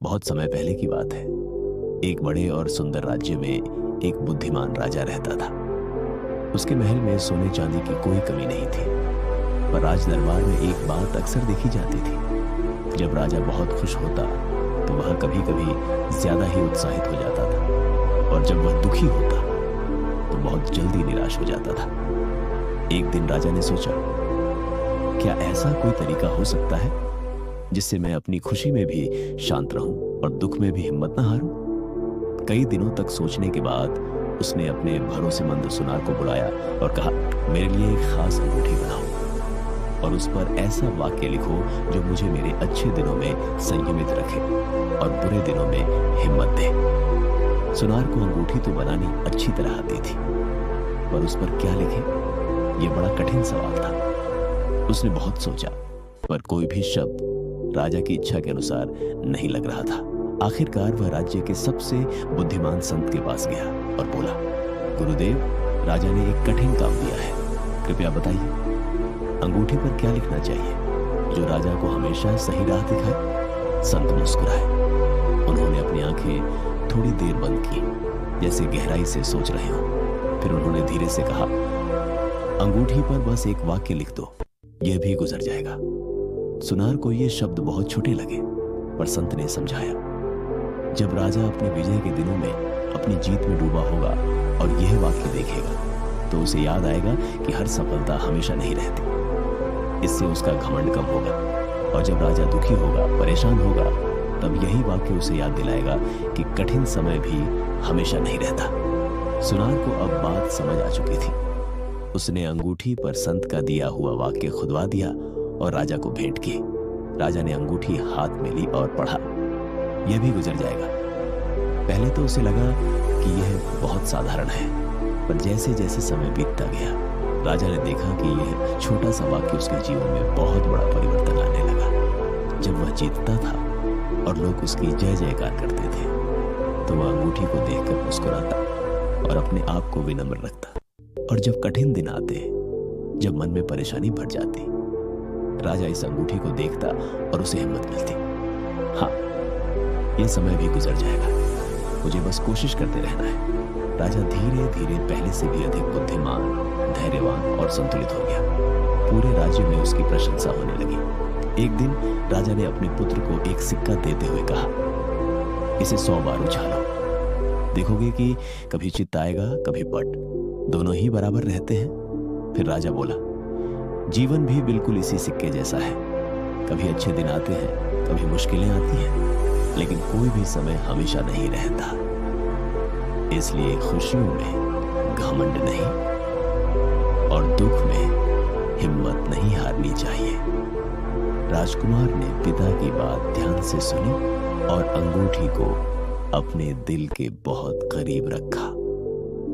बहुत समय पहले की बात है। एक बड़े और सुंदर राज्य में एक बुद्धिमान राजा रहता था। उसके महल में सोने चांदी की कोई कमी नहीं थी, पर राज दरबार में एक बात अक्सर देखी जाती थी। जब राजा बहुत खुश होता तो वह कभी कभी ज्यादा ही उत्साहित हो जाता था, और जब वह दुखी होता तो बहुत जल्दी निराश हो जाता था। एक दिन राजा ने सोचा, क्या ऐसा कोई तरीका हो सकता है जिससे मैं अपनी खुशी में भी शांत रहूं और दुख में भी हिम्मत न हारूं। कई दिनों तक सोचने के बाद उसने अपने भरोसेमंद सुनार को बुलाया और कहा, मेरे लिए एक खास अंगूठी बनाओ और उस पर ऐसा वाक्य लिखो जो मुझे मेरे अच्छे दिनों में संयमित रखे और बुरे दिनों में हिम्मत दे। सुनार को अंगूठी तो बनानी अच्छी तरह आती थी, पर उस पर क्या लिखे, यह बड़ा कठिन सवाल था। उसने बहुत सोचा, पर कोई भी शब्द राजा की इच्छा के अनुसार नहीं लग रहा था। आखिरकार वह राज्य के सबसे बुद्धिमान संत के पास गया और बोला, गुरुदेव, राजा ने एक कठिन काम दिया है, कृपया बताइए अंगूठी पर क्या लिखना चाहिए जो राजा को हमेशा सही राह दिखाए। संत मुस्कुराए। उन्होंने अपनी आंखें थोड़ी देर बंद की, जैसे गहराई से सोच रहे हो। फिर उन्होंने धीरे से कहा, अंगूठी पर बस एक वाक्य लिख दो, यह भी गुजर जाएगा। सुनार को ये शब्द बहुत छोटे लगे, पर संत ने समझाया, जब राजा अपने विजय के दिनों में अपनी जीत में डूबा होगा और यह वाक्य देखेगा तो उसे याद आएगा कि हर सफलता हमेशा नहीं रहती। इससे उसका घमंड कम होगा, और जब राजा दुखी होगा, परेशान होगा, तब यही वाक्य उसे याद दिलाएगा कि कठिन समय भी हमेशा नहीं रहता। सुनार को अब बात समझ आ चुकी थी। उसने अंगूठी पर संत का दिया हुआ वाक्य खुदवा दिया और राजा को भेंट की। राजा ने अंगूठी हाथ में ली और पढ़ा, यह भी गुजर जाएगा। पहले तो उसे लगा कि यह बहुत साधारण है, पर जैसे जैसे समय बीतता गया, राजा ने देखा कि यह छोटा सा वाक्य उसके जीवन में बहुत बड़ा परिवर्तन लाने लगा। जब वह जीतता था और लोग उसकी जय जयकार करते थे, तो वह अंगूठी को देखकर मुस्कुराता और अपने आप को विनम्र रखता। और जब कठिन दिन आते, जब मन में परेशानी बढ़ जाती, राजा इस अंगूठी को देखता और उसे हिम्मत मिलती। हाँ, यह समय भी गुजर जाएगा, मुझे बस कोशिश करते रहना है। राजा धीरे धीरे पहले से भी अधिक बुद्धिमान, धैर्यवान और संतुलित हो गया। पूरे राज्य में उसकी प्रशंसा होने लगी। एक दिन राजा ने अपने पुत्र को एक सिक्का देते हुए कहा, इसे 100 बार उछालो, देखोगे कि कभी चित्त आएगा, कभी पट, दोनों ही बराबर रहते हैं। फिर राजा बोला, जीवन भी बिल्कुल इसी सिक्के जैसा है, कभी अच्छे दिन आते हैं, कभी मुश्किलें आती हैं, लेकिन कोई भी समय हमेशा नहीं रहता। इसलिए खुशियों में घमंड नहीं और दुख में हिम्मत नहीं हारनी चाहिए। राजकुमार ने पिता की बात ध्यान से सुनी और अंगूठी को अपने दिल के बहुत करीब रखा।